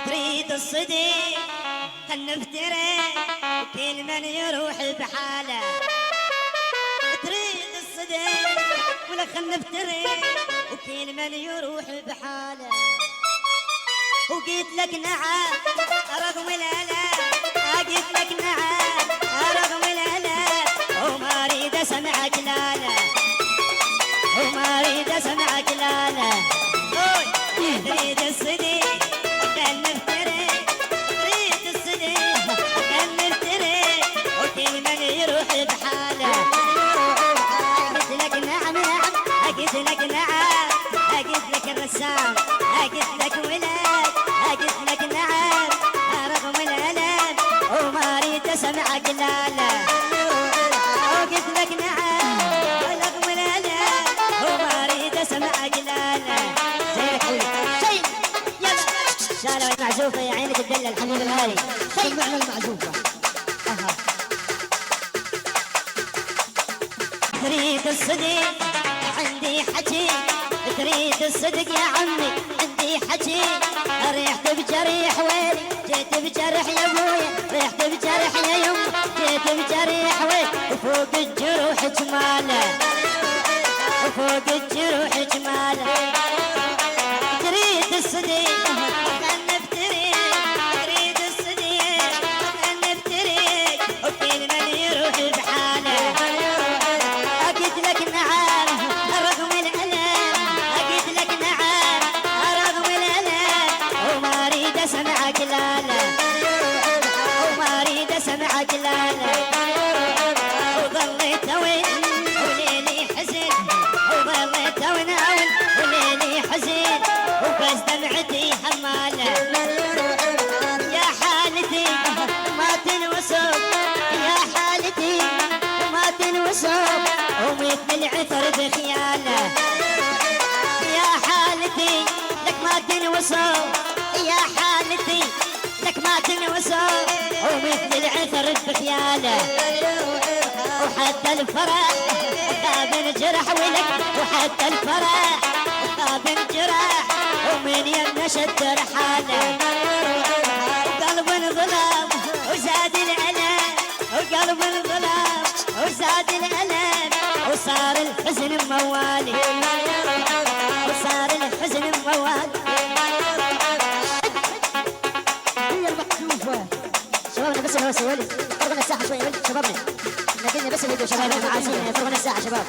تريد الصديق خل نفترق وكل من يروح بحاله. تريد الصديق ولا خل نفترق وكل من يروح بحاله. وقلت لك نعم رغم الالم، قلت لك نعم رغم الالم، وما اريد اسمعك لالا، وما اريد اسمعك لالا. تريد الصديق خل نفترق، تريد الصديق خل نفترق وكل من يروح بحاله. قلت لك نعم نعم، قلت لك نعم، قلت لك الرسام، قلت لك ولد، قلت لك نعم رغم الالم، وما اريد اسمعك لالا. قلت لك نعم رغم الالم، وما اريد اسمعك لالا. زينك شيء يلا شالوا المعزوفه يا عينك تدلل الحبيب الغالي. شيء معنى المعزوفه. تريد الصديق عندي حكي، تريد الصدق يا عمي عندي حكي. ريحت بجريح ويلي جيت بجرح يا ابويا، ريحت بجرح يا يمه جيت بجريح ويلي. وفوق الجروح جماله، وفوق الجروح جماله. تريد الصديق خل نفترق، تريد الصديق خل نفترق وكل من يروح بحاله. قلت لك نعم رغم الالم، قلت لك نعم رغم الالم، وما اريد اسمعك لالا، وما اريد اسمعك لالا. وظليت اوين وليلي حزن، وظليت اوين اوين وليلي حزن، وبس دمعتي حماله. يا حالتي ما تنوصف، يا حالتي ما تنوصف، ومثل العثر بخياله. يا حالتي لك ما تنوصف، يا حالتي لك ما تنوصف، ومثل العثر بخياله. وحتى الفرح خاب انجرح ولك، وحتى الفرح خاب انجرح، ومن يمنا شد رحاله. وقلب انظلم وزاد الالم، وقلب انظلم وزاد الالم، وصار الحزن موالي، وصار الحزن موالي. هي المحذوفه شبابنا بس اللي هو سوالي. فرغنا الساحه شوي يا ولد شبابنا، نبينا بس الفيديو شبابنا معازينا، فرغنا الساحه شباب.